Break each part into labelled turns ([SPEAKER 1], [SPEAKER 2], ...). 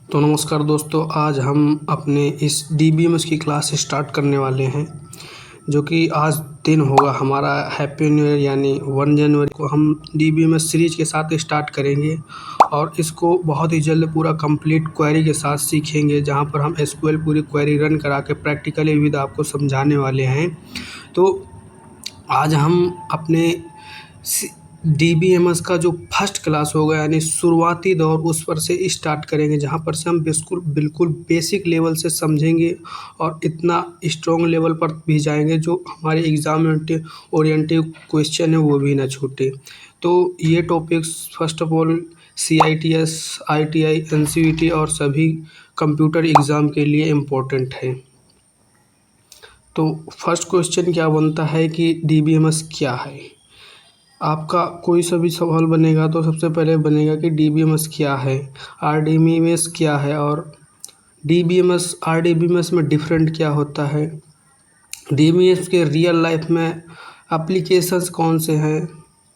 [SPEAKER 1] तो नमस्कार दोस्तों, आज हम अपने इस डीबीएमएस की क्लास स्टार्ट करने वाले हैं, जो कि आज दिन होगा हमारा हैप्पी न्यू ईयर यानी 1 जनवरी को हम डीबीएमएस सीरीज के साथ स्टार्ट करेंगे और इसको बहुत ही जल्द पूरा कंप्लीट क्वेरी के साथ सीखेंगे, जहां पर हम एसक्यूएल पूरी क्वेरी रन करा के प्रैक्टिकली विद आपको समझाने वाले हैं। तो आज हम अपने डीबीएमएस का जो फर्स्ट क्लास होगा यानी शुरुआती दौर उस पर से स्टार्ट करेंगे, जहाँ पर से हम बिल्कुल बेसिक लेवल से समझेंगे और इतना स्ट्रॉन्ग लेवल पर भी जाएंगे जो हमारे एग्ज़ाम ओरिएंटिव क्वेश्चन है वो भी ना छूटे। तो ये topics first of all CITS, ITI, NCVT और सभी कंप्यूटर एग्ज़ाम के लिए इम्पोर्टेंट है। तो फर्स्ट क्वेश्चन क्या बनता है कि डीबीएमएस क्या है। आपका कोई सा भी सवाल बनेगा तो सबसे पहले बनेगा कि डीबीएमएस क्या है, आरडीबीएमएस क्या है और डीबीएमएस आरडीबीएमएस में डिफरेंट क्या होता है, डीबीएमएस के रियल लाइफ में एप्लीकेशंस कौन से हैं।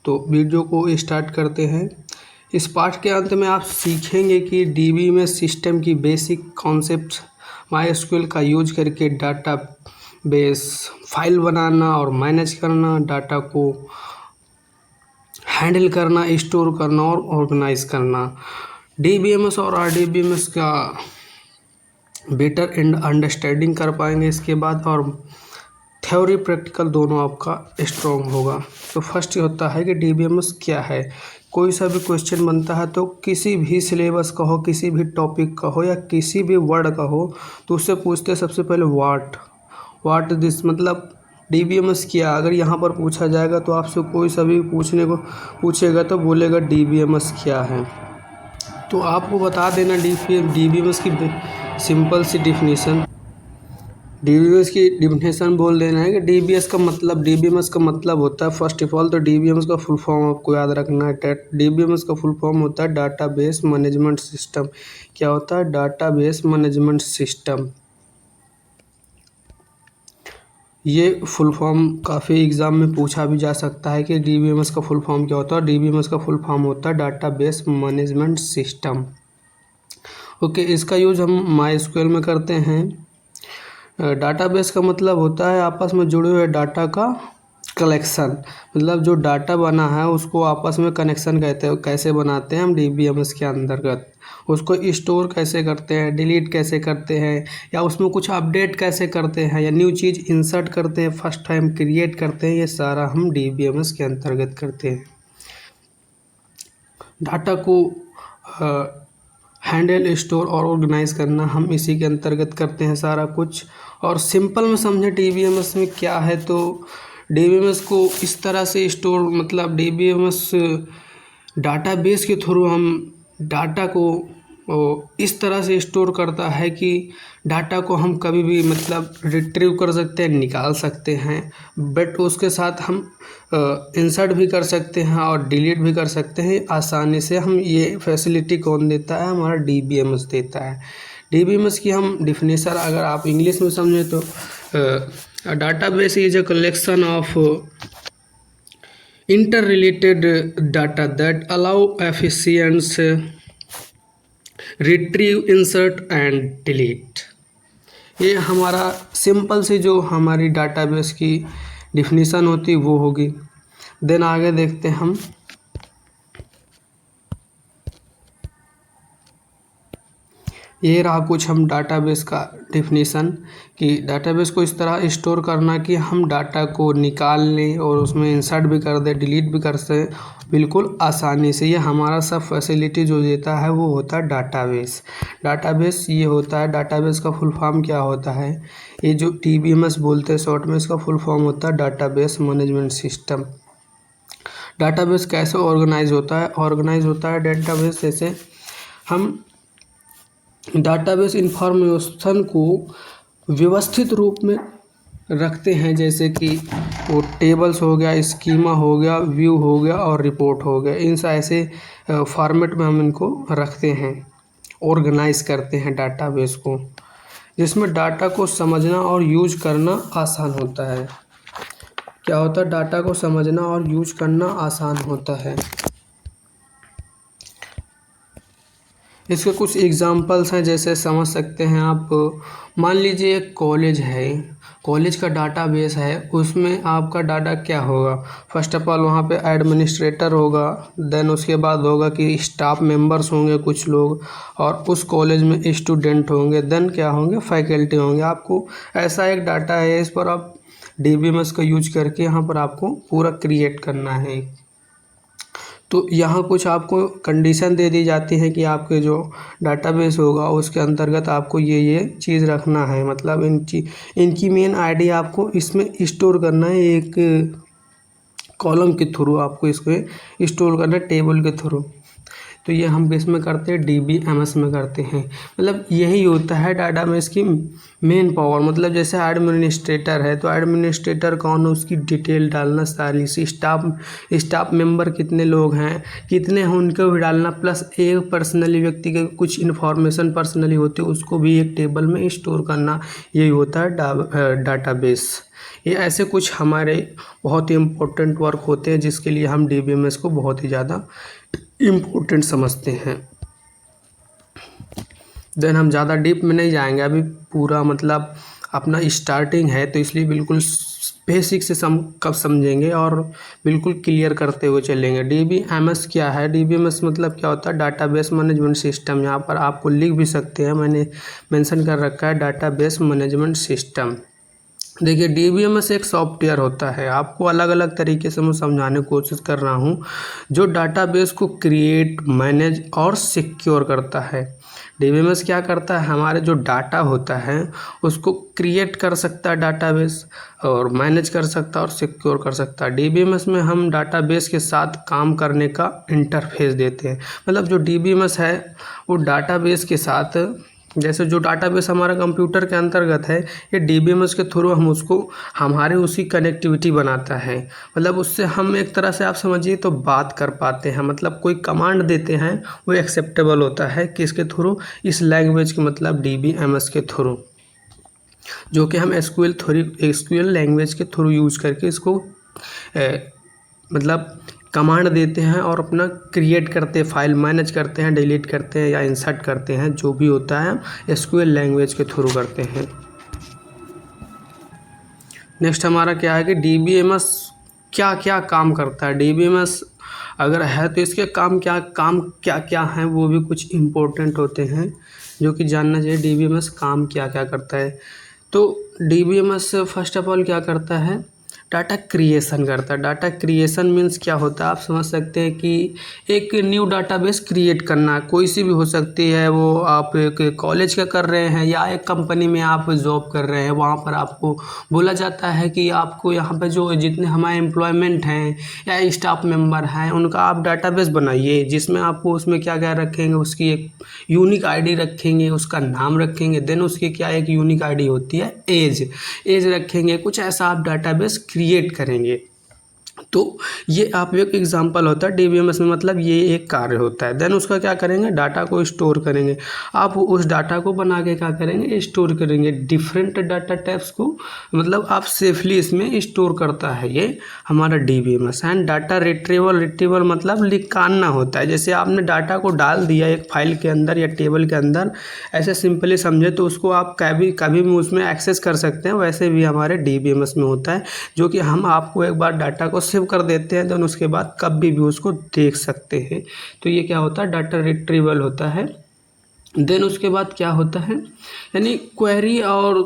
[SPEAKER 1] तो वीडियो को स्टार्ट करते हैं। इस पाठ के अंत में आप सीखेंगे कि डीबीएमएस सिस्टम की बेसिक कॉन्सेप्ट, माईएसक्यूएल का यूज करके डाटा बेस फाइल बनाना और मैनेज करना, डाटा को हैंडल करना, स्टोर करना और ऑर्गेनाइज करना। डीबीएमएस और आरडीबीएमएस का बेटर अंडरस्टैंडिंग कर पाएंगे इसके बाद, और थ्योरी प्रैक्टिकल दोनों आपका स्ट्रॉन्ग होगा। तो फर्स्ट ये होता है कि डीबीएमएस क्या है। कोई सा भी क्वेश्चन बनता है तो किसी भी सिलेबस का हो, किसी भी टॉपिक का हो या किसी भी वर्ड का हो, तो उससे पूछते हैं सबसे पहले वाट दिस, मतलब डीबीएमएस क्या। अगर यहाँ पर पूछा जाएगा तो आपसे कोई सा भी पूछेगा तो बोलेगा डीबीएमएस क्या है। तो आपको बता देना डीबीएमएस की सिंपल सी डिफिनीशन, डीबीएमएस की डिफिनेशन बोल देना है कि डीबीएमएस का मतलब होता है, फर्स्ट ऑफ ऑल तो डीबीएमएस का फुल फॉर्म आपको याद रखना है। डीबीएमएस का फुल फॉर्म होता है डाटाबेस मैनेजमेंट सिस्टम। क्या होता है? Database management system. ये फुल फॉर्म काफ़ी एग्ज़ाम में पूछा भी जा सकता है कि डीबीएमएस का फुल फॉर्म क्या होता है। डीबीएमएस का फुल फॉर्म होता है डाटाबेस मैनेजमेंट सिस्टम। ओके, इसका यूज़ हम माईएसक्यूएल में करते हैं। डाटाबेस का मतलब होता है आपस में जुड़े हुए डाटा का कलेक्शन, मतलब जो डाटा बना है उसको आपस में कनेक्शन कहते हैं। कैसे बनाते हैं हम डीबीएमएस के अंतर्गत, उसको स्टोर कैसे करते हैं, डिलीट कैसे करते हैं, या उसमें कुछ अपडेट कैसे करते हैं, या न्यू चीज़ इंसर्ट करते हैं, फर्स्ट टाइम क्रिएट करते हैं, ये सारा हम डीबीएमएस के अंतर्गत करते हैं। डाटा को हैंडल, स्टोर और ऑर्गेनाइज करना हम इसी के अंतर्गत करते हैं सारा कुछ। और सिंपल में समझे डीबीएमएस में क्या है, तो डीबीएमएस को इस तरह से स्टोर, मतलब डीबीएमएस डाटाबेस के थ्रू हम डाटा को इस तरह से स्टोर करता है कि डाटा को हम कभी भी मतलब रिट्रीव कर सकते हैं, निकाल सकते हैं, बट उसके साथ हम इंसर्ट भी कर सकते हैं और डिलीट भी कर सकते हैं आसानी से। हम ये फैसिलिटी कौन देता है? हमारा डीबीएमएस देता है। डीबीएमएस की हम डिफिनेशन अगर आप इंग्लिश में समझें तो database is a collection of interrelated data that allow efficient retrieve, insert and delete। ये हमारा सिंपल से जो हमारी डाटाबेस की डिफिनीशन होती वो होगी। देन आगे देखते हैं हम। ये रहा कुछ हम डाटाबेस का डिफिनीशन, कि डाटाबेस को इस तरह स्टोर करना कि हम डाटा को निकाल लें और उसमें इंसर्ट भी कर दें, डिलीट भी कर दें बिल्कुल आसानी से। ये हमारा सब फैसिलिटी जो देता है वो होता है डाटाबेस। डाटाबेस ये होता है। डाटाबेस का फुल फॉर्म क्या होता है? ये जो डीबीएमएस बोलते हैं शॉर्ट में, इसका फुल फॉर्म होता है डाटाबेस मैनेजमेंट सिस्टम। डाटाबेस कैसे ऑर्गेनाइज होता है? ऑर्गेनाइज होता है डाटाबेस जैसे हम डाटाबेस इंफॉर्मेशन को व्यवस्थित रूप में रखते हैं, जैसे कि वो टेबल्स हो गया, स्कीमा हो गया, व्यू हो गया और रिपोर्ट हो गया। इन ऐसे फॉर्मेट में हम इनको रखते हैं, ऑर्गेनाइज करते हैं डाटाबेस को, जिसमें डाटा को समझना और यूज करना आसान होता है। क्या होता है? डाटा को समझना और यूज करना आसान होता है। इसके कुछ एग्जांपल्स हैं, जैसे समझ सकते हैं आप। मान लीजिए एक कॉलेज है, कॉलेज का डाटाबेस है, उसमें आपका डाटा क्या होगा। फर्स्ट ऑफ ऑल वहाँ पे एडमिनिस्ट्रेटर होगा, देन उसके बाद होगा कि स्टाफ मेंबर्स होंगे कुछ लोग, और उस कॉलेज में स्टूडेंट होंगे, देन क्या होंगे, फैकल्टी होंगे। आपको ऐसा एक डाटा है, इस पर आप DBMS का यूज करके यहाँ पर आपको पूरा क्रिएट करना है। तो यहाँ कुछ आपको कंडीशन दे दी जाती है कि आपके जो डाटाबेस होगा उसके अंतर्गत आपको ये चीज़ रखना है। मतलब इनकी मेन आईडी आपको इसमें स्टोर करना है, एक कॉलम के थ्रू आपको इसको स्टोर करना है, टेबल के थ्रू। तो ये हम किसमें करते हैं, DBMS में करते हैं। मतलब यही होता है डाटाबेस की मेन पावर। मतलब जैसे एडमिनिस्ट्रेटर है, तो एडमिनिस्ट्रेटर कौन है, उसकी डिटेल डालना सारी सी, स्टाफ मेंबर कितने लोग हैं, कितने हैं उनको भी डालना, प्लस एक पर्सनली व्यक्ति के कुछ इन्फॉर्मेशन पर्सनली होती है उसको भी एक टेबल में स्टोर करना, यही होता है डाटाबेस। ये ऐसे कुछ हमारे बहुत ही इम्पोर्टेंट वर्क होते हैं जिसके लिए हम DBMS को बहुत ही ज़्यादा इम्पोर्टेंट समझते हैं। देन हम ज़्यादा डीप में नहीं जाएंगे, अभी पूरा मतलब अपना स्टार्टिंग है, तो इसलिए बिल्कुल बेसिक से कब समझेंगे और बिल्कुल क्लियर करते हुए चलेंगे। DBMS क्या है, DBMS मतलब क्या होता है, डाटाबेस मैनेजमेंट सिस्टम। यहाँ पर आपको लिख भी सकते हैं, मैंने मेंशन कर रखा है डाटाबेस मैनेजमेंट सिस्टम। देखिए DBMS एक सॉफ्टवेयर होता है, आपको अलग अलग तरीके से मैं समझाने की कोशिश कर रहा हूँ, जो डाटाबेस को क्रिएट, मैनेज और सिक्योर करता है। DBMS क्या करता है, हमारे जो डाटा होता है उसको क्रिएट कर सकता है डाटाबेस, और मैनेज कर सकता है और सिक्योर कर सकता है। DBMS में हम डाटाबेस के साथ काम करने का इंटरफेस देते हैं। मतलब जो DBMS है वो डाटाबेस के साथ, जैसे जो डाटाबेस हमारा कंप्यूटर के अंतर्गत है, ये DBMS के थ्रू हम उसको हमारे उसी कनेक्टिविटी बनाता है। मतलब उससे हम एक तरह से आप समझिए तो बात कर पाते हैं। मतलब कोई कमांड देते हैं वो एक्सेप्टेबल होता है किसके थ्रू, इस लैंग्वेज के, मतलब DBMS के थ्रू, जो कि हम SQL लैंग्वेज के थ्रू यूज करके इसको मतलब कमांड देते हैं और अपना क्रिएट करते हैं, फाइल मैनेज करते हैं, डिलीट करते हैं या इंसर्ट करते हैं, जो भी होता है SQL लैंग्वेज के थ्रू करते हैं। नेक्स्ट हमारा क्या है कि DBMS क्या क्या काम करता है। DBMS अगर है तो इसके काम क्या क्या हैं, वो भी कुछ इम्पोर्टेंट होते हैं जो कि जानना चाहिए। DBMS काम क्या क्या करता है। तो DBMS फर्स्ट ऑफ ऑल क्या करता है, डाटा क्रिएशन करता है। डाटा क्रिएशन मीन्स क्या होता है, आप समझ सकते हैं कि एक न्यू डाटाबेस क्रिएट करना, कोई सी भी हो सकती है, वो आप एक कॉलेज का कर रहे हैं या एक कंपनी में आप जॉब कर रहे हैं, वहाँ पर आपको बोला जाता है कि आपको यहाँ पे जो जितने हमारे एम्प्लॉयमेंट हैं या स्टाफ मेंबर हैं उनका आप डाटाबेस बनाइए, जिसमें आपको उसमें क्या क्या रखेंगे, उसकी एक यूनिक आईडी रखेंगे, उसका नाम रखेंगे, देन उसकी क्या एक यूनिक आईडी होती है, एज रखेंगे, कुछ ऐसा आप डाटाबेस क्रिएट करेंगे। तो ये आप एक एग्जांपल होता है DBMS में, मतलब ये एक कार्य होता है। देन उसका क्या करेंगे, डाटा को स्टोर करेंगे। आप उस डाटा को बना के क्या करेंगे, स्टोर करेंगे डिफरेंट डाटा टाइप्स को, मतलब आप सेफली इसमें स्टोर करता है ये हमारा DBMS। एंड डाटा रिट्रीवल मतलब निकालना होता है। जैसे आपने डाटा को डाल दिया एक फाइल के अंदर या टेबल के अंदर, ऐसे सिंपली समझे तो उसको आप कभी भी उसमें एक्सेस कर सकते हैं, वैसे भी हमारे DBMS में होता है, जो कि हम आपको एक बार डाटा को सेव कर देते हैं, देन उसके बाद कभी भी उसको देख सकते हैं। तो ये क्या होता है, डाटा रिट्रीवल होता है। देन उसके बाद क्या होता है, यानी क्वेरी और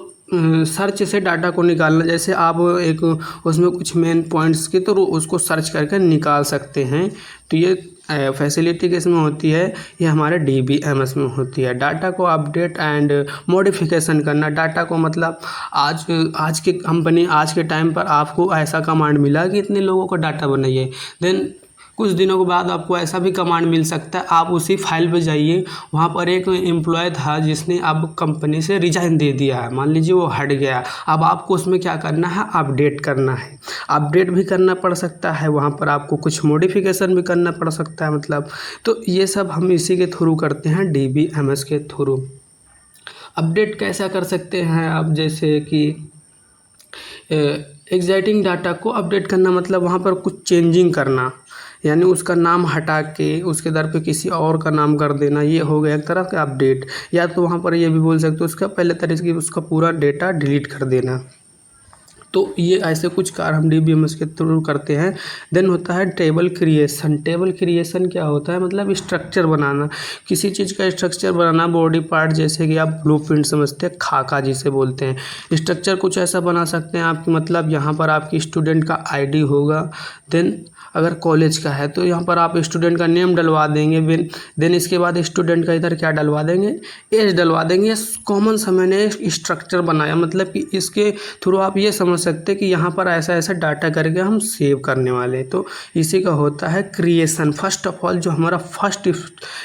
[SPEAKER 1] सर्च से डाटा को निकालना। जैसे आप एक उसमें कुछ मेन पॉइंट्स के तो उसको सर्च करके निकाल सकते हैं। तो ये फैसिलिटी किसमें होती है, ये हमारे DBMS में होती है। डाटा को अपडेट एंड मॉडिफिकेशन करना, डाटा को मतलब आज के टाइम पर आपको ऐसा कमांड मिला कि इतने लोगों का डाटा बनाइए, देन कुछ दिनों के बाद आपको ऐसा भी कमांड मिल सकता है, आप उसी फाइल पे जाइए, वहाँ पर एक एम्प्लॉय था जिसने अब कंपनी से रिजाइन दे दिया है, मान लीजिए वो हट गया, अब आपको उसमें क्या करना है, अपडेट करना है। अपडेट भी करना पड़ सकता है, वहाँ पर आपको कुछ मॉडिफिकेशन भी करना पड़ सकता है, मतलब तो ये सब हम इसी के थ्रू करते हैं, DBMS के थ्रू। अपडेट कैसा कर सकते हैं आप, जैसे कि एग्जिस्टिंग डाटा को अपडेट करना, मतलब वहाँ पर कुछ चेंजिंग करना, यानी उसका नाम हटा के उसके दर पे किसी और का नाम कर देना, ये हो गया एक तरह का अपडेट। या तो वहाँ पर ये भी बोल सकते हो उसका पहले तरीके से उसका पूरा डेटा डिलीट कर देना। तो ये ऐसे कुछ कार्य हम DBMS के थ्रू करते हैं। देन होता है टेबल क्रिएशन। टेबल क्रिएशन क्या होता है, मतलब स्ट्रक्चर बनाना, किसी चीज़ का स्ट्रक्चर बनाना, बॉडी पार्ट, जैसे कि आप ब्लूप्रिंट समझते हैं, खाका जिसे बोलते हैं। स्ट्रक्चर कुछ ऐसा बना सकते हैं आप, मतलब यहाँ पर आपकी स्टूडेंट का ID होगा। देन अगर कॉलेज का है तो यहाँ पर आप स्टूडेंट का नेम डलवा देंगे। देन इसके बाद स्टूडेंट का इधर क्या डलवा देंगे, एज डलवा देंगे। ये कॉमन सा मैंने स्ट्रक्चर बनाया, मतलब कि इसके थ्रू आप ये समझ सकते हैं कि यहाँ पर ऐसा ऐसा डाटा करके हम सेव करने वाले हैं। तो इसी का होता है क्रिएशन। फर्स्ट ऑफ ऑल जो हमारा फर्स्ट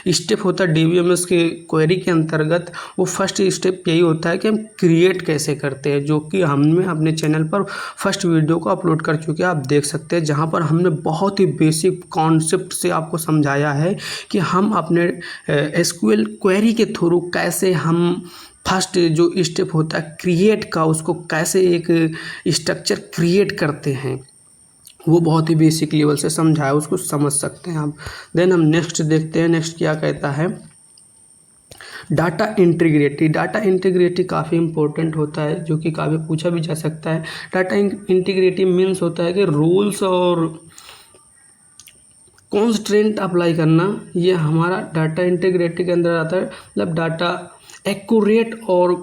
[SPEAKER 1] स्टेप होता है DBMS के क्वेरी के अंतर्गत, वो फर्स्ट स्टेप यही होता है कि हम क्रिएट कैसे करते हैं, जो कि हमने अपने चैनल पर फर्स्ट वीडियो को अपलोड कर चुके हैं, आप देख सकते हैं, जहाँ पर हमने बहुत ही बेसिक कॉन्सेप्ट से आपको समझाया है कि हम अपने SQL क्वेरी के थ्रू कैसे हम फर्स्ट जो स्टेप होता है क्रिएट का, उसको कैसे एक स्ट्रक्चर क्रिएट करते हैं, वो बहुत ही बेसिक लेवल से समझाया, उसको समझ सकते हैं आप। देन हम नेक्स्ट देखते हैं, नेक्स्ट क्या कहता है, डाटा इंटीग्रिटी। डाटा इंटीग्रिटी काफ़ी इंपॉर्टेंट होता है, जो कि काफ़ी पूछा भी जा सकता है। डाटा इंटीग्रिटी मीन्स होता है कि रूल्स और कॉन्स्ट्रेंट अप्लाई करना, ये हमारा डाटा इंटीग्रिटी के अंदर आता है। मतलब डाटा एक्यूरेट और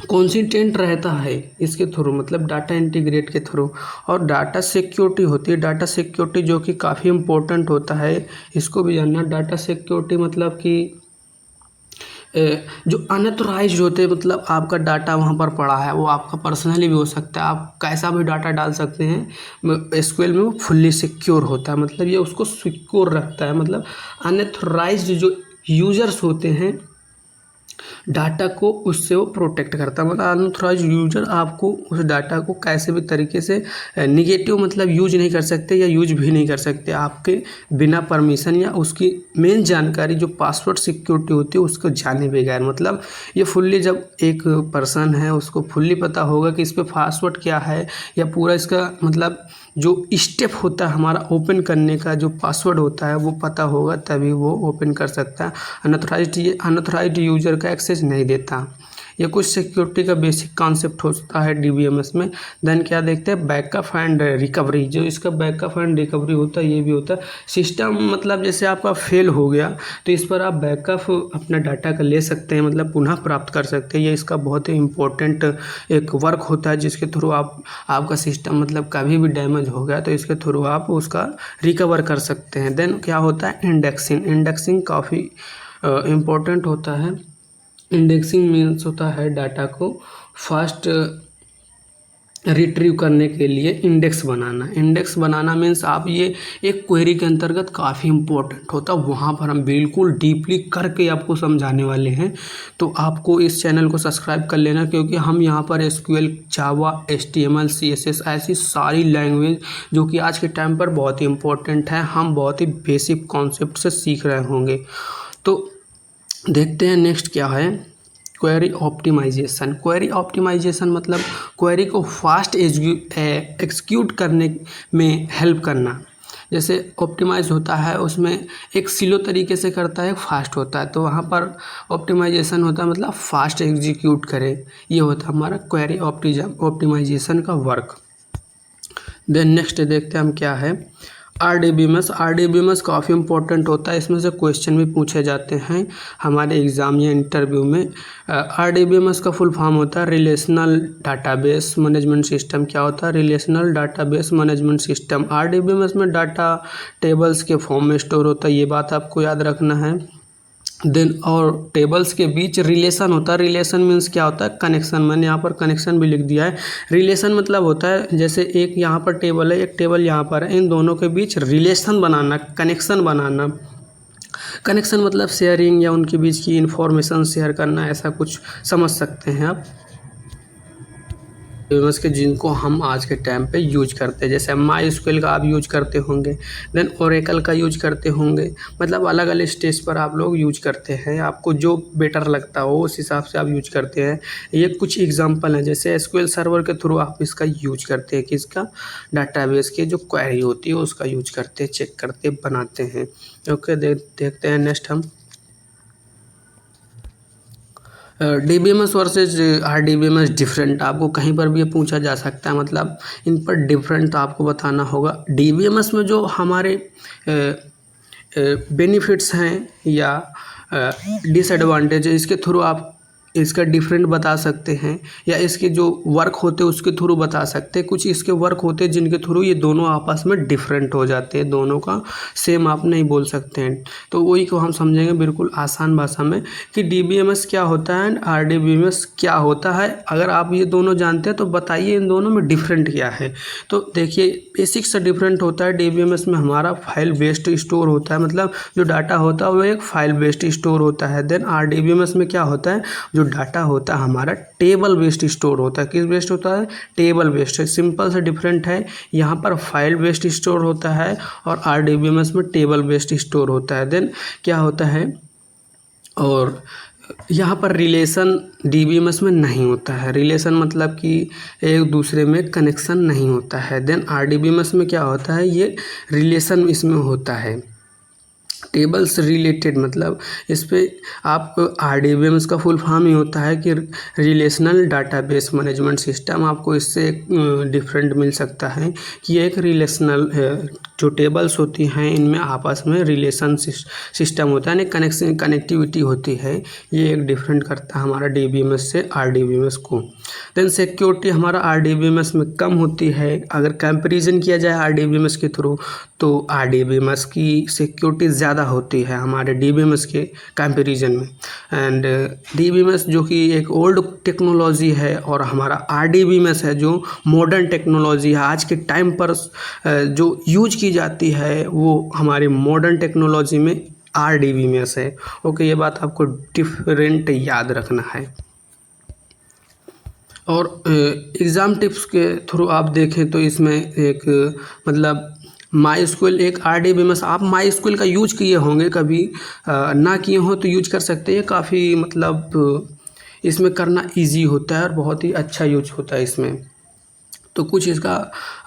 [SPEAKER 1] कॉन्सिस्टेंट रहता है इसके थ्रू, मतलब डाटा इंटीग्रेट के थ्रू। और डाटा सिक्योरिटी होती है, डाटा सिक्योरिटी जो कि काफ़ी इंपॉर्टेंट होता है, इसको भी जानना। डाटा सिक्योरिटी मतलब कि जो अनऑथराइज्ड होते हैं, मतलब आपका डाटा वहाँ पर पड़ा है, वो आपका पर्सनली भी हो सकता है, आप कैसा भी डाटा डाल सकते हैं। SQL में वो फुल्ली सिक्योर होता है, मतलब ये उसको सिक्योर रखता है। मतलब अनऑथराइज्ड जो यूजर्स होते हैं डाटा को, उससे वो प्रोटेक्ट करता है। मतलब अनऑथराइज्ड यूजर आपको उस डाटा को कैसे भी तरीके से निगेटिव मतलब यूज नहीं कर सकते, या यूज भी नहीं कर सकते आपके बिना परमिशन, या उसकी मेन जानकारी जो पासवर्ड सिक्योरिटी होती है उसको जाने बगैर। मतलब ये फुल्ली, जब एक पर्सन है उसको फुल्ली पता होगा कि इस पर पासवर्ड क्या है, या पूरा इसका मतलब जो स्टेप होता है हमारा ओपन करने का, जो पासवर्ड होता है वो पता होगा, तभी वो ओपन कर सकता है। अनऑथराइज्ड यूजर का एक्सेस नहीं देता। ये कुछ सिक्योरिटी का बेसिक कॉन्सेप्ट होता है DBMS में। देन क्या देखते हैं, बैकअप एंड रिकवरी। जो इसका बैकअप एंड रिकवरी होता है, ये भी होता है सिस्टम, मतलब जैसे आपका फेल हो गया तो इस पर आप बैकअप अपना डाटा का ले सकते हैं, मतलब पुनः प्राप्त कर सकते हैं। ये इसका बहुत ही इम्पोर्टेंट एक वर्क होता है, जिसके थ्रू आपका सिस्टम मतलब कभी भी डैमेज हो गया तो इसके थ्रू आप उसका रिकवर कर सकते हैं। देन क्या होता है, इंडेक्सिंग। इंडेक्सिंग काफ़ी इम्पोर्टेंट होता है। इंडेक्सिंग मीन्स होता है डाटा को फास्ट रिट्रीव करने के लिए इंडेक्स बनाना। इंडेक्स बनाना मीन्स आप ये एक क्वेरी के अंतर्गत काफ़ी इंपॉर्टेंट होता है, वहाँ पर हम बिल्कुल डीपली करके आपको समझाने वाले हैं। तो आपको इस चैनल को सब्सक्राइब कर लेना, क्योंकि हम यहाँ पर SQL, जावा, HTML, CSS ऐसी सारी लैंग्वेज जो कि आज के टाइम पर बहुत ही इंपॉर्टेंट है, हम बहुत ही बेसिक कॉन्सेप्ट से सीख रहे होंगे। तो देखते हैं नेक्स्ट क्या है, क्वेरी ऑप्टिमाइजेशन। क्वेरी ऑप्टिमाइजेशन मतलब क्वेरी को फास्ट एग्जीक्यूट करने में हेल्प करना। जैसे ऑप्टिमाइज होता है उसमें एक स्लो तरीके से करता है, फास्ट होता है, तो वहाँ पर ऑप्टिमाइजेशन होता है मतलब फास्ट एग्जीक्यूट करे। ये होता है हमारा क्वेरी ऑप्टिमाइजेशन का वर्क। देन नेक्स्ट देखते हैं हम क्या है, RDBMS काफ़ी इंपॉर्टेंट होता है, इसमें से क्वेश्चन भी पूछे जाते हैं हमारे एग्ज़ाम या इंटरव्यू में। RDBMS का फुल फॉर्म होता है रिलेशनल डाटाबेस मैनेजमेंट सिस्टम। क्या होता है, relational database management system. RDBMS में डाटा टेबल्स के फॉर्म में स्टोर होता है, ये बात आपको याद रखना है। देन और टेबल्स के बीच रिलेशन होता है। रिलेशन मीन्स क्या होता है, कनेक्शन। मैंने यहाँ पर कनेक्शन भी लिख दिया है। रिलेशन मतलब होता है जैसे एक यहाँ पर टेबल है, एक टेबल यहाँ पर है, इन दोनों के बीच रिलेशन बनाना, कनेक्शन बनाना। कनेक्शन मतलब शेयरिंग या उनके बीच की इंफॉर्मेशन शेयर करना, ऐसा कुछ समझ सकते हैं आप। फेमस के जिनको हम आज के टाइम पे यूज करते हैं, जैसे माई स्क्वेल का आप यूज करते होंगे, देन ओरेकल का यूज करते होंगे, मतलब अलग अलग स्टेज पर आप लोग यूज करते हैं, आपको जो बेटर लगता हो उस हिसाब से आप यूज करते हैं। ये कुछ एग्जांपल हैं, जैसे एसक्यूएल सर्वर के थ्रू आप इसका यूज करते हैं, किसका, डाटाबेस की जो क्वेरी होती है उसका यूज करते हैं, चेक करते बनाते हैं। ओके, देखते हैं नेक्स्ट हम DBMS वर्सेज RDBMS डिफरेंट। आपको कहीं पर भी ये पूछा जा सकता है, मतलब इन पर डिफरेंट आपको बताना होगा। DBMS में जो हमारे बेनिफिट्स हैं या डिसएडवांटेज है, इसके थ्रू आप इसका डिफरेंट बता सकते हैं, या इसके जो वर्क होते हैं उसके थ्रू बता सकते हैं। कुछ इसके वर्क होते हैं जिनके थ्रू ये दोनों आपस में डिफरेंट हो जाते हैं, दोनों का सेम आप नहीं बोल सकते हैं। तो वही को हम समझेंगे बिल्कुल आसान भाषा में कि DBMS क्या होता है एंड RDBMS क्या होता है। अगर आप ये दोनों जानते हैं तो बताइए इन दोनों में डिफरेंट क्या है। तो देखिए, बेसिक से डिफरेंट होता है DBMS में हमारा फाइल बेस्ड स्टोर होता है, मतलब जो डाटा होता है वो एक फाइल बेस्ड स्टोर होता है। देन RDBMS में क्या होता है, जो डाटा होता है हमारा टेबल बेस्ड स्टोर होता है। किस बेस्ड होता है, टेबल बेस्ड। सिंपल से डिफरेंट है, यहाँ पर फाइल बेस्ड स्टोर होता है और RDBMS में टेबल बेस्ड स्टोर होता है। देन क्या होता है, और यहाँ पर रिलेशन DBMS में नहीं होता है। रिलेशन मतलब कि एक दूसरे में कनेक्शन नहीं होता है। देन RDBMS में क्या होता है, ये रिलेशन इसमें होता है, टेबल्स रिलेटेड। मतलब इस पे आप RDBMS का फुल फॉर्म ही होता है कि रिलेशनल डाटाबेस मैनेजमेंट सिस्टम। आपको इससे डिफरेंट मिल सकता है कि एक रिलेशनल जो टेबल्स होती हैं इनमें आपस में रिलेशन सिस्टम होता है, यानी कनेक्टिविटी होती है। ये एक डिफरेंट करता है हमारा DBMS से RDBMS को। देन सिक्योरिटी हमारा RDBMS में कम होती है। अगर कंपैरिजन किया जाए RDBMS के थ्रू तो RDBMS की सिक्योरिटी ज़्यादा होती है हमारे DBMS के कंपैरिजन में। एंड DBMS जो कि एक ओल्ड टेक्नोलॉजी है और हमारा RDBMS है जो मॉडर्न टेक्नोलॉजी है। आज के टाइम पर जो यूज की जाती है वो हमारे मॉडर्न टेक्नोलॉजी में RDBMS है। ओके, ये बात आपको डिफरेंट याद रखना है। और एग्ज़ाम टिप्स के थ्रू आप देखें तो इसमें एक मतलब माई स्क्वेल एक RDBMS, आप माई स्क्वेल का यूज किए होंगे, कभी ना किए हो तो यूज कर सकते हैं। काफ़ी मतलब इसमें करना इजी होता है और बहुत ही अच्छा यूज होता है इसमें। तो कुछ इसका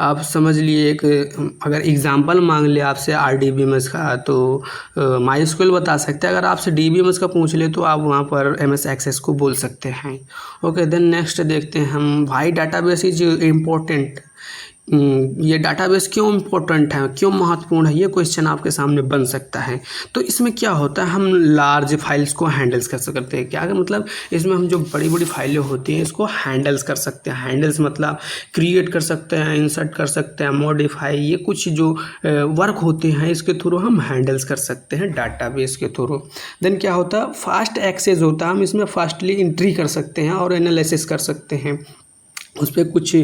[SPEAKER 1] आप समझ लिए, एक अगर एग्जांपल मांग ले आपसे RDBMS का तो माई स्क्वेल बता सकते हैं। अगर आपसे DBMS का पूछ ले तो आप वहाँ पर MS एक्सेस को बोल सकते हैं। ओके, देन नेक्स्ट देखते हैं हम, वाई डाटाबेस इज इम्पोर्टेंट। ये डाटाबेस क्यों इम्पोर्टेंट है, क्यों महत्वपूर्ण है, ये क्वेश्चन आपके सामने बन सकता है। तो इसमें क्या होता है, हम लार्ज फाइल्स को हैंडल्स कर सकते हैं। क्या मतलब इसमें हम जो बड़ी बड़ी फाइलें होती हैं इसको हैंडल्स कर सकते हैं। हैंडल्स मतलब क्रिएट कर सकते हैं, इंसर्ट कर सकते हैं, मॉडिफाई, ये कुछ जो वर्क होते हैं इसके थ्रू हम हैंडल्स कर सकते हैं डाटाबेस के थ्रू। देन क्या होता है, फास्ट एक्सेस होता है, हम इसमें फास्टली एंट्री कर सकते हैं और एनालिसिस कर सकते हैं। उस पर कुछ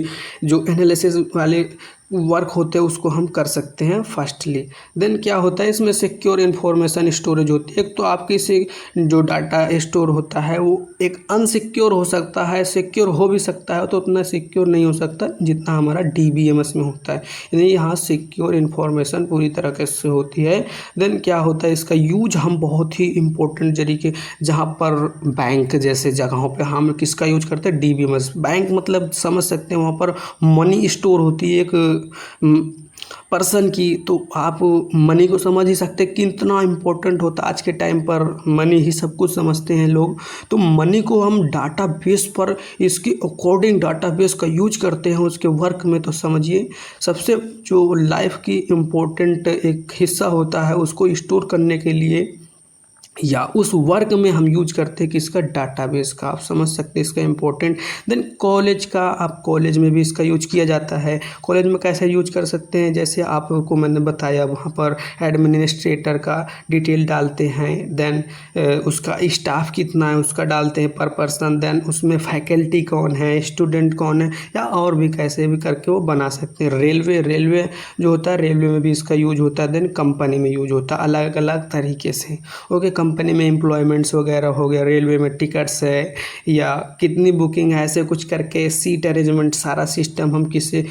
[SPEAKER 1] जो एनालिसिस वाले वर्क होते हैं उसको हम कर सकते हैं फास्टली। देन क्या होता है, इसमें सिक्योर इन्फॉर्मेशन स्टोरेज होती है। एक तो आपकी से जो डाटा स्टोर होता है वो एक अनसिक्योर हो सकता है, सिक्योर हो भी सकता है, तो उतना सिक्योर नहीं हो सकता जितना हमारा DBMS में होता है। यानी यहाँ सिक्योर इन्फॉर्मेशन पूरी तरीके से होती है। देन क्या होता है, इसका यूज हम बहुत ही इम्पोर्टेंट तरीके, जहाँ पर बैंक जैसे जगहों पर हम किसका यूज करते हैं, DBMS। बैंक मतलब समझ सकते हैं, वहाँ पर मनी स्टोर होती है एक पर्सन की, तो आप मनी को समझ ही सकते हैं कितना इम्पोर्टेंट होता है। आज के टाइम पर मनी ही सब कुछ समझते हैं लोग। तो मनी को हम डाटाबेस पर इसके अकॉर्डिंग डाटाबेस का यूज करते हैं उसके वर्क में। तो समझिए सबसे जो लाइफ की इम्पोर्टेंट एक हिस्सा होता है उसको स्टोर करने के लिए या उस वर्क में हम यूज करते हैं किसका, डाटाबेस का। आप समझ सकते हैं इसका इम्पोर्टेंट। देन कॉलेज का, आप कॉलेज में भी इसका यूज किया जाता है। कॉलेज में कैसे यूज कर सकते हैं, जैसे आपको मैंने बताया वहाँ पर एडमिनिस्ट्रेटर का डिटेल डालते हैं, देन उसका स्टाफ कितना है उसका डालते हैं पर पर्सन, देन उसमें फैकल्टी कौन है, स्टूडेंट कौन है, या और भी कैसे भी करके वो बना सकते हैं। रेलवे जो होता है, रेलवे में भी इसका यूज होता है। देन कंपनी में यूज होता है अलग अलग तरीके से। ओके, कंपनी में एम्प्लॉयमेंट्स वगैरह हो गया, रेलवे में टिकट्स है या कितनी बुकिंग है, ऐसे कुछ करके सीट अरेंजमेंट सारा सिस्टम हम किससे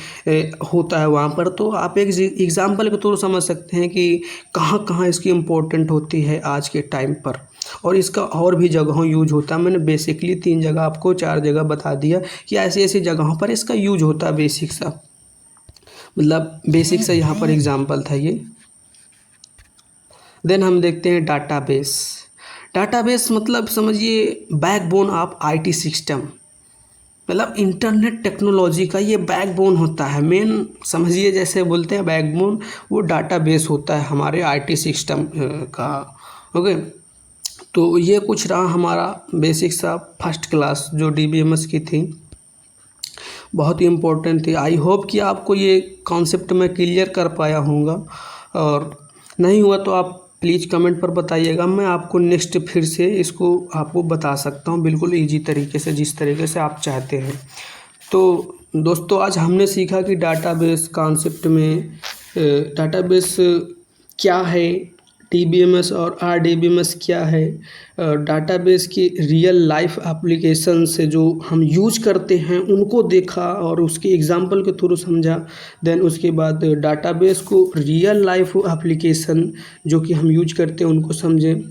[SPEAKER 1] होता है वहाँ पर। तो आप एक एग्जाम्पल के थ्रू समझ सकते हैं कि कहाँ कहाँ इसकी इम्पोर्टेंट होती है आज के टाइम पर, और इसका और भी जगहों यूज होता है। मैंने बेसिकली 3 जगह आपको 4 जगह बता दिया कि ऐसी ऐसी जगहों पर इसका यूज होता है। बेसिक सा मतलब बेसिक सा यहाँ पर एग्जाम्पल था ये। देन हम देखते हैं डाटाबेस। डाटाबेस मतलब समझिए बैकबोन ऑफ आईटी सिस्टम, मतलब इंटरनेट टेक्नोलॉजी का ये बैकबोन होता है। मेन समझिए जैसे बोलते हैं बैकबोन, वो डाटाबेस होता है हमारे आईटी सिस्टम का। ओके, तो ये कुछ रहा हमारा बेसिक सा फर्स्ट क्लास जो डीबीएमएस की थी, बहुत ही इम्पोर्टेंट थी। आई होप कि आपको ये कॉन्सेप्ट मैं क्लियर कर पाया हूँगा, और नहीं हुआ तो आप प्लीज़ कमेंट पर बताइएगा, मैं आपको नेक्स्ट फिर से इसको आपको बता सकता हूँ बिल्कुल ईजी तरीके से, जिस तरीके से आप चाहते हैं। तो दोस्तों आज हमने सीखा कि डाटाबेस कॉन्सेप्ट में डाटाबेस क्या है, डीबीएमएस और आरडीबीएमएस क्या है, डाटाबेस की रियल लाइफ एप्लीकेशन से जो हम यूज करते हैं उनको देखा और उसके एग्जांपल के थ्रू समझा। देन उसके बाद डाटाबेस को रियल लाइफ एप्लीकेशन जो कि हम यूज करते हैं उनको समझें,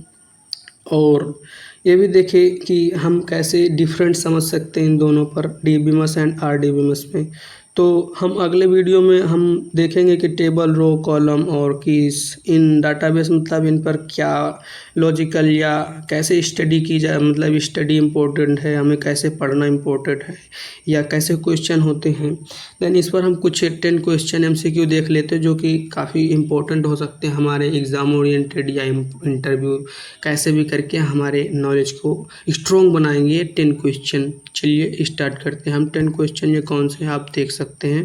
[SPEAKER 1] और ये भी देखें कि हम कैसे डिफरेंट समझ सकते हैं इन दोनों पर, डीबीएमएस एंड आरडीबीएमएस में। तो हम अगले वीडियो में हम देखेंगे कि टेबल, रो, कॉलम और कीज इन डाटाबेस मतलब इन पर क्या लॉजिकल या कैसे स्टडी की जाए, मतलब स्टडी इम्पोर्टेंट है, हमें कैसे पढ़ना इम्पोर्टेंट है या कैसे क्वेश्चन होते हैं। देन इस पर हम कुछ 10 क्वेश्चन एमसीक्यू देख लेते हैं जो कि काफ़ी इम्पोर्टेंट हो सकते हैं हमारे एग्ज़ाम ओरिएंटेड या इंटरव्यू, कैसे भी करके हमारे नॉलेज को स्ट्रॉन्ग बनाएंगे 10 क्वेश्चन। चलिए स्टार्ट करते हैं हम। 10 क्वेश्चन ये कौन से हैं आप देख सकते हैं।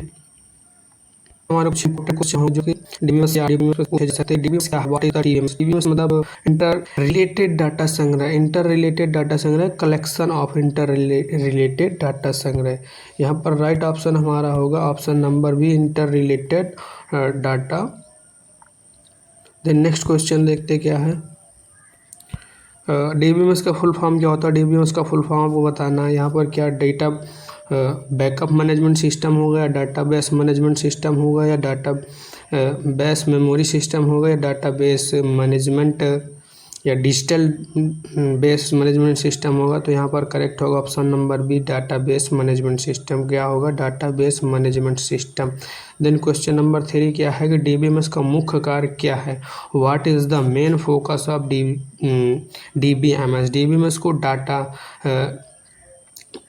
[SPEAKER 1] हमारे कुछ इंपॉर्टेंट क्वेश्चन हो जो कि डीबीएमएस या आरडीबीएमएस में पूछे जा सकते हैं। डीबीएमएस क्या है, what is the DBMS? DBMS मतलब इंटर रिलेटेड डाटा संग्रह, इंटर रिलेटेड डाटा संग्रह, collection of inter related data संग्रह। यहाँ पर राइट ऑप्शन हमारा होगा option number B, inter related data. Then next question देखते क्या है। डीबीएमएस का फुल फॉर्म क्या होता है? डीबीएमएस का फुल फॉर्म आपको बताना है। यहाँ पर क्या डेटा बैकअप मैनेजमेंट सिस्टम होगा, या डाटाबेस मैनेजमेंट सिस्टम होगा, या डाटा बेस मेमोरी सिस्टम होगा, या डाटाबेस मैनेजमेंट या डिजिटल बेस मैनेजमेंट सिस्टम होगा। तो यहाँ पर करेक्ट होगा option number B, database management system. क्या होगा? Database management system. Then question number 3 क्या है कि डीबीएमएस का मुख्य कार्य क्या है? What is the main focus of DBMS? DBMS को डाटा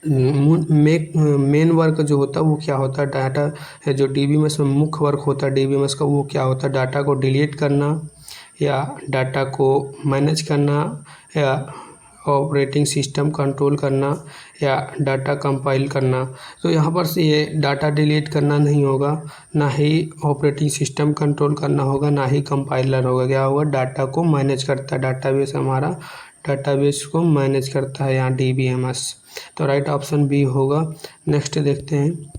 [SPEAKER 1] मेन वर्क जो होता है वो क्या होता है? डाटा जो डीबीएमएस में मुख्य वर्क होता है डीबीएमएस का वो क्या होता है? डाटा को डिलीट करना, या डाटा को मैनेज करना, या ऑपरेटिंग सिस्टम कंट्रोल करना, या डाटा कंपाइल करना। तो यहाँ पर से ये डाटा डिलीट करना नहीं होगा, ना ही ऑपरेटिंग सिस्टम कंट्रोल करना होगा, ना ही कंपाइलर होगा। क्या होगा? डाटा को मैनेज करता है डाटाबेस, हमारा डाटाबेस को मैनेज करता है यहाँ डीबीएमएस। तो राइट ऑप्शन बी होगा। नेक्स्ट देखते हैं।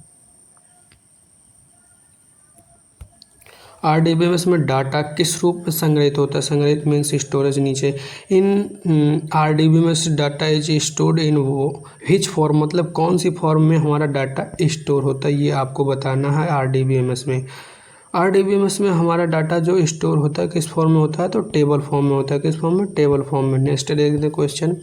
[SPEAKER 1] आरडीबीएमएस में डाटा किस रूप में संग्रहित होता है? संग्रहित मीन्स स्टोरेज। नीचे in RDBMS data is stored in वो विच फॉर्म, मतलब कौन सी फॉर्म में हमारा डाटा स्टोर होता है ये आपको बताना है। आरडीबीएमएस में हमारा डाटा जो स्टोर होता है किस फॉर्म में होता है? तो टेबल फॉर्म में होता है। किस फॉर्म में? टेबल फॉर्म में। नेक्स्ट देखते क्वेश्चन।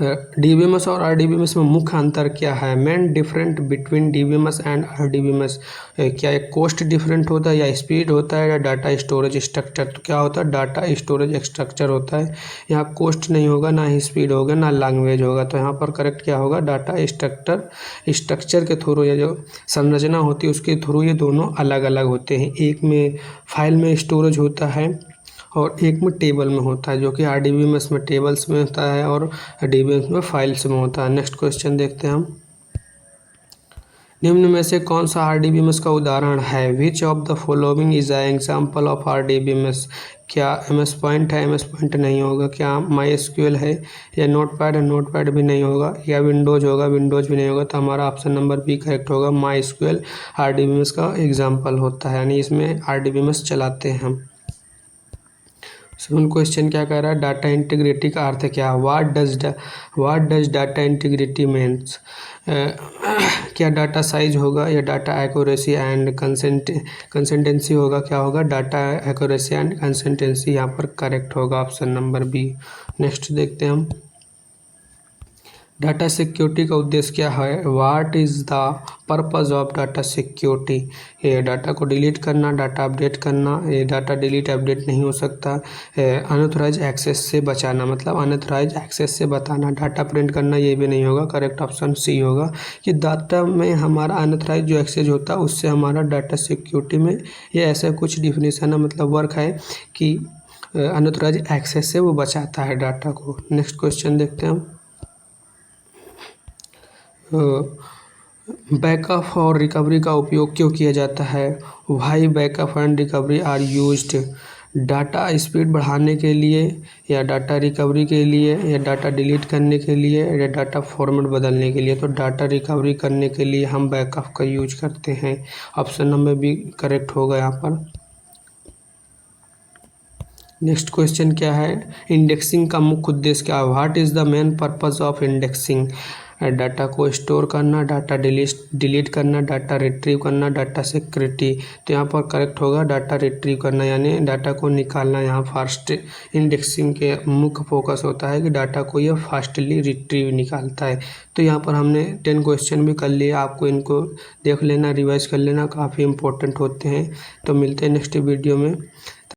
[SPEAKER 1] डीबीएमएस और आरडीबीएमएस में मुख्य अंतर क्या है? Main different between DBMS and RDBMS. क्या एक कॉस्ट डिफरेंट होता है, या स्पीड होता है, या डाटा स्टोरेज स्ट्रक्चर? तो क्या होता है? डाटा स्टोरेज स्ट्रक्चर होता है। यहाँ कॉस्ट नहीं होगा, ना ही स्पीड होगा, ना लैंग्वेज होगा। तो यहाँ पर करेक्ट क्या होगा? डाटा स्ट्रक्चर के थ्रू, या जो संरचना होती है उसके थ्रू ये दोनों अलग अलग होते हैं। एक में फाइल में स्टोरेज होता है और एक में टेबल में होता है, जो कि आरडीबीएमएस में टेबल्स में होता है और डीबीएमएस में फाइल्स में होता है। नेक्स्ट क्वेश्चन देखते हैं हम। निम्न में से कौन सा आरडीबीएमएस का उदाहरण है? Which of the following is a example of RDBMS? क्या एमएस पॉइंट है? एमएस पॉइंट नहीं होगा। क्या माई एसक्यूएल है? या नोटपैड है? नोटपैड भी नहीं होगा। या विंडोज होगा? विंडोज भी नहीं होगा। तो हमारा ऑप्शन नंबर बी करेक्ट होगा। माई एसक्यूएल आरडीबीएमएस का एग्जाम्पल होता है, यानी इसमें आरडीबीएमएस चलाते हैं हम। 7 क्वेश्चन क्या कह रहा है, डाटा इंटीग्रिटी का अर्थ क्या है, what does data integrity means. क्या डाटा साइज होगा या डाटा एक्यूरेसी एंड कंसिस्टेंसी होगा, क्या होगा, डाटा एक्यूरेसी एंड कंसिस्टेंसी यहाँ पर करेक्ट होगा, ऑप्शन नंबर बी। नेक्स्ट देखते हैं हम, डाटा सिक्योरिटी का उद्देश्य क्या है, what is the purpose of data security. ये डाटा को डिलीट करना, डाटा अपडेट करना, ये डाटा डिलीट अपडेट नहीं हो सकता। अनऑथराइज एक्सेस से बचाना, मतलब अनऑथराइज एक्सेस से बताना, डाटा प्रिंट करना ये भी नहीं होगा, करेक्ट ऑप्शन सी होगा कि डाटा में हमारा अनऑथराइज जो एक्सेस होता है उससे हमारा डाटा सिक्योरिटी में ये ऐसा कुछ डिफिनीसन है, मतलब वर्क है कि अनऑथराइज एक्सेस से वो बचाता है डाटा को। नेक्स्ट क्वेश्चन देखते हैं हम, बैकअप और रिकवरी का उपयोग क्यों किया जाता है, why backup and recovery are used, data speed बढ़ाने के लिए या डाटा रिकवरी के लिए या डाटा डिलीट करने के लिए या डाटा फॉर्मेट बदलने के लिए। तो डाटा रिकवरी करने के लिए हम बैकअप का यूज करते हैं, ऑप्शन नंबर बी करेक्ट होगा यहाँ पर। नेक्स्ट क्वेश्चन क्या है, इंडेक्सिंग का मुख्य उद्देश्य क्या है, what is the main purpose of indexing. Data को स्टोर करना, डाटा डिलीट करना, डाटा रिट्रीव करना, डाटा सिक्योरिटी। तो यहाँ पर करेक्ट होगा डाटा रिट्रीव करना, यानी डाटा को निकालना। यहाँ फास्ट इंडेक्सिंग के मुख्य फोकस होता है कि डाटा को यह फास्टली रिट्रीव निकालता है। तो यहाँ पर हमने 10 क्वेश्चन भी कर लिए, आपको इनको देख लेना, रिवाइज कर लेना, काफ़ी इंपॉर्टेंट होते हैं। तो मिलते हैं नेक्स्ट वीडियो में।